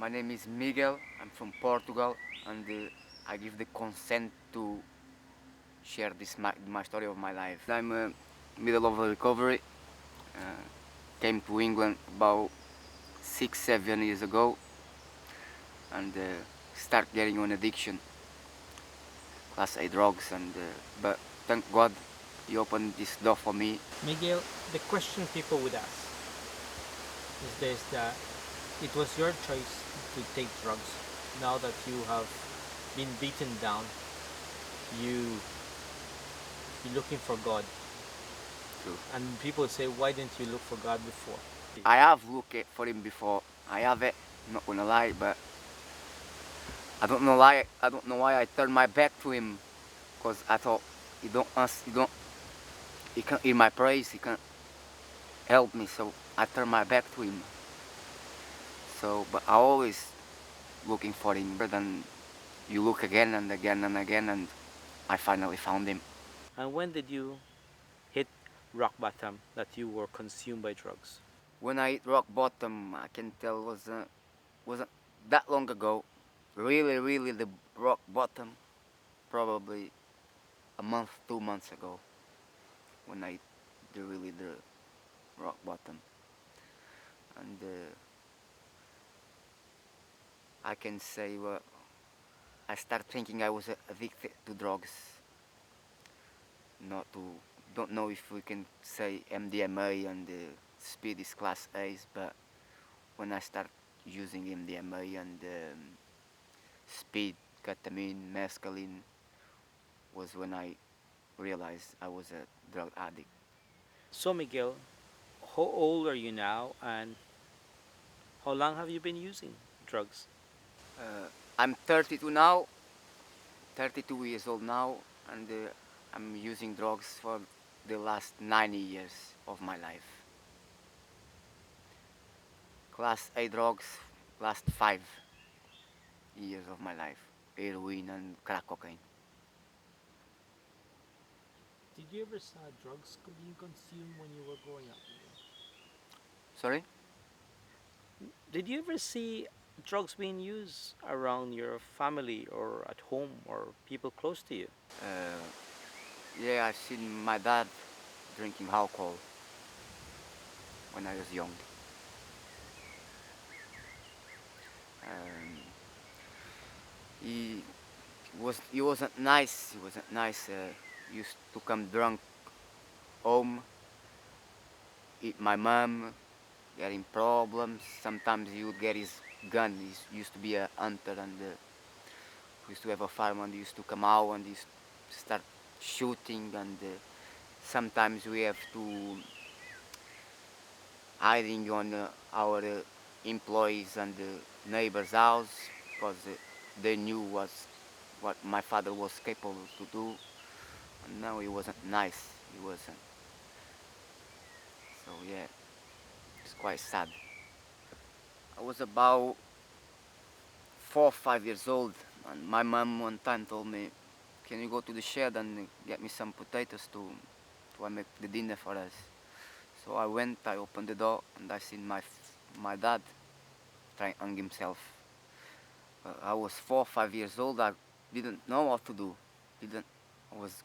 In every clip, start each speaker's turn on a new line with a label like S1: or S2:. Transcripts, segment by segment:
S1: My name is Miguel. I'm from Portugal, and I give the consent to share my story of my life. I'm middle of a recovery. Uh, Came to England about 6, 7 years ago, and start getting on addiction, class A drugs, and but thank God, He opened this door for me.
S2: Miguel, the question people would ask is this, that it was your choice to take drugs. Now that you have been beaten down, you you're looking for God.
S1: So
S2: And people say, why didn't you look for God before?
S1: I have looked for Him before. I have it. I'm not gonna lie, but I don't know why. I don't know why I turned my back to Him, because I thought He can't hear my praise. He can't help me. So I turned my back to Him. So, but I always looking for Him. But then you look again and again and again, and I finally found Him.
S2: And when did you hit rock bottom that you were consumed by drugs?
S1: When I hit rock bottom, I can tell wasn't that long ago. Really, really, the rock bottom, probably a month, 2 months ago, when I hit the rock bottom, and I can say I started thinking I was addicted to drugs. Not to Don't know if we can say MDMA and speed is class A's, but when I start using MDMA and speed, ketamine, mescaline, was when I realized I was a drug addict.
S2: So, Miguel, how old are you now, and how long have you been using drugs?
S1: Uh, I'm 32 now, 32 years old now, and I'm using drugs for the last 9 years of my life. Class A drugs, last 5 years of my life. Heroin and crack cocaine.
S2: Did you ever saw drugs being consumed when you were growing up?
S1: Sorry?
S2: Did you ever see drugs being used around your family or at home or people close to you?
S1: Uh, yeah, I've seen my dad drinking alcohol when I was young. Um, he he wasn't nice. He wasn't nice. Used to come drunk home, eat my mom, getting problems. Sometimes he would get his gun. He used to be a hunter and used to have a farm, and he used to come out and he used to start shooting, and sometimes we have to hiding on our employees and neighbors' house, because they knew what my father was capable to do. And no, he wasn't nice. He wasn't. So yeah, it's quite sad. I was about 4 or 5 years old, and my mom one time told me, "Can you go to the shed and get me some potatoes to make the dinner for us?" So I went. I opened the door, and I seen my dad trying to hang himself. I was 4 or 5 years old. I didn't know what to do. Didn't. I was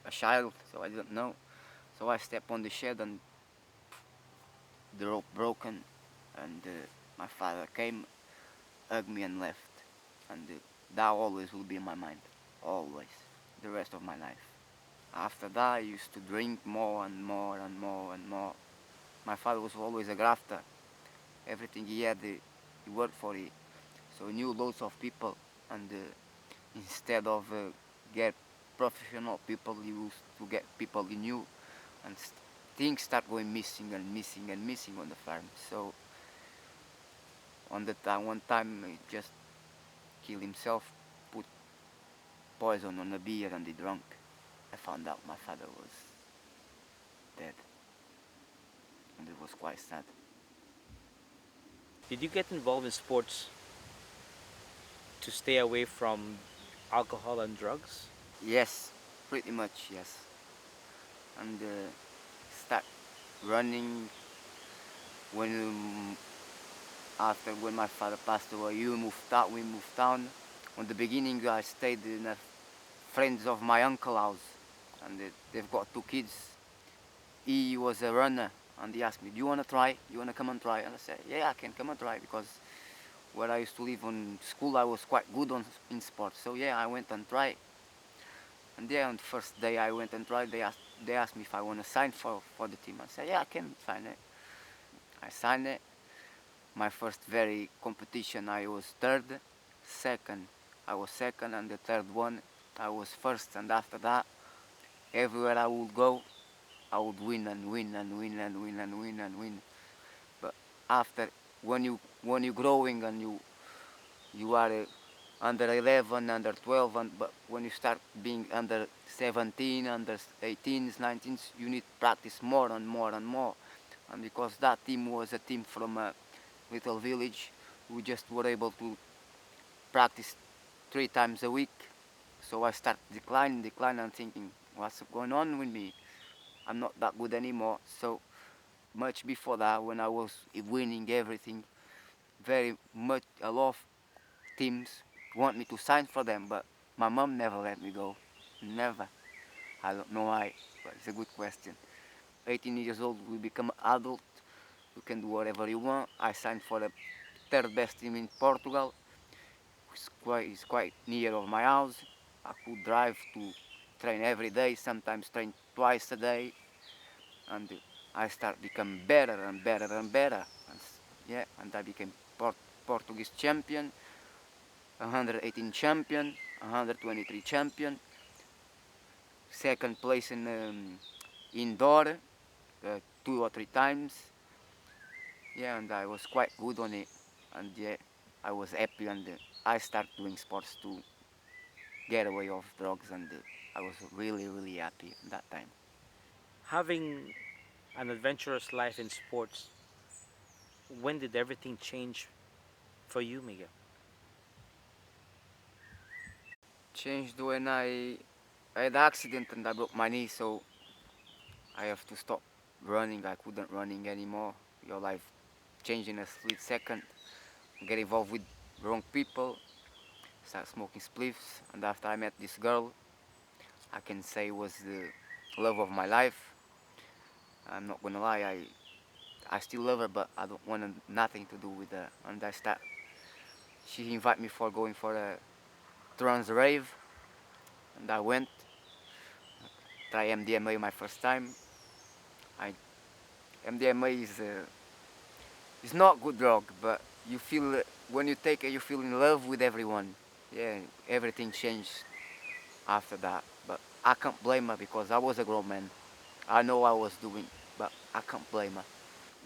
S1: a child, so I didn't know. So I stepped on the shed, and the rope broken, and my father came, hugged me, and left. And that always will be in my mind, always, the rest of my life. After that, I used to drink more and more and more and more. My father was always a grafter. Everything he had, he worked for it. So he knew loads of people, and instead of get professional people, he used to get people he knew, and things start going missing and missing and missing on the farm. So on the time, one time he just killed himself, put poison on a beer, and he drank. I found out my father was dead, and it was quite sad.
S2: Did you get involved in sports to stay away from alcohol and drugs?
S1: Yes, pretty much yes. And start running when after when my father passed away, we moved down. On the beginning, I stayed in a friends of my uncle house, and they've got two kids. He was a runner, and he asked me, "Do you want to try? You want to come and try?" And I said, "Yeah, I can come and try because where I used to live on school, I was quite good in sports. So yeah, I went and tried. And yeah, on the first day I went and tried, they asked me if I want to sign for the team. I said, yeah, I can sign it. I signed it. My first very competition, I was third. Second, I was second, and the third one, I was first. And after that, everywhere I would go, I would win and win and win and win and win and win. But after, when you growing and you are under 11, under 12, but when you start being under 17, under 18s, 19s, you need practice more and more and more. And because that team was a team from a little village, we just were able to practice 3 times a week. So I start decline, and thinking, what's going on with me? I'm not that good anymore. So much before that, when I was winning everything, very much a lot of teams want me to sign for them, but my mom never let me go. Never. I don't know why, but it's a good question. 18 years old, we become adult. You can do whatever you want. I signed for the third best team in Portugal. It's quite near of my house. I could drive to train every day, sometimes train twice a day, and I start become better and better and better. Yeah, and I became Portuguese champion, 118 champion, 123 champion, second place in indoor 2 or 3 times. Yeah, and I was quite good on it, and yeah, I was happy, and I started doing sports to get away of drugs, and I was really really happy at that time.
S2: Having an adventurous life in sports, when did everything change for you, Miguel?
S1: Changed when I had an accident and I broke my knee, so I have to stop running. I couldn't running anymore. Your life changed in a split second. Get involved with wrong people, start smoking spliffs, and after I met this girl, I can say was the love of my life. I'm not gonna lie, I still love her, but I don't want nothing to do with her. And she invited me for going for a trans rave, and I went. Try MDMA my first time. I MDMA is not good drug, but you feel when you take it, you feel in love with everyone. Yeah, everything changed after that. But I can't blame her because I was a grown man. I know what I was doing, but I can't blame her.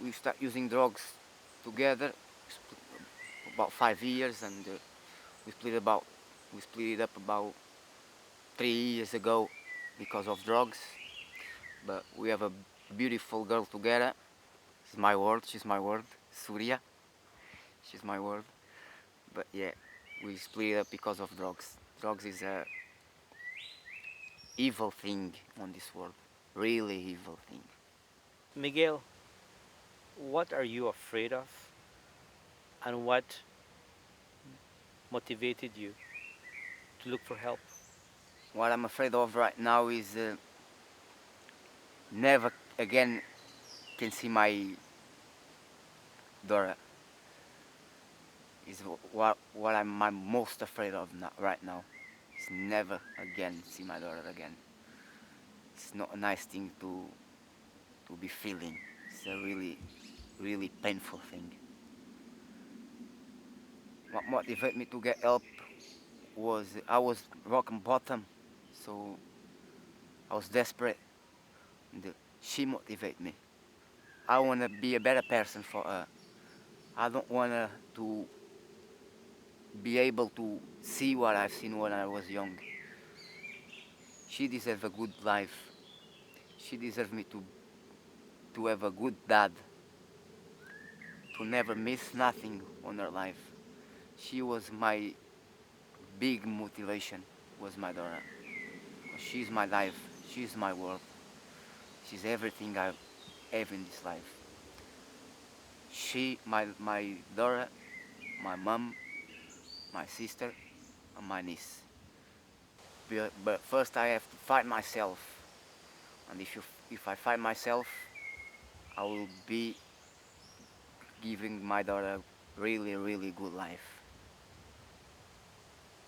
S1: We start using drugs together about 5 years, and we split about we split it up about 3 years ago because of drugs. But we have a beautiful girl together. She's my world. She's my world. Surya. She's my world. But yeah, we split it up because of drugs. Drugs is a evil thing on this world. Really evil thing.
S2: Miguel, what are you afraid of, and what motivated you to look for help?
S1: What I'm afraid of right now is never again can see my daughter. Is what I'm most afraid of right now. Is never again see my daughter again. It's not a nice thing to be feeling. It's a really really painful thing. What motivated me to get help was I was rock and bottom, so I was desperate. And she motivated me. I want to be a better person for her. I don't want her to be able to see what I've seen when I was young. She deserves a good life. She deserves me to have a good dad, to never miss nothing on her life. She was my big motivation, was my daughter. She's my life. She's my world. She's everything I have in this life. my daughter, my mom, my sister, and my niece. But first I have to fight myself, and if I fight myself, I will be giving my daughter really really good life.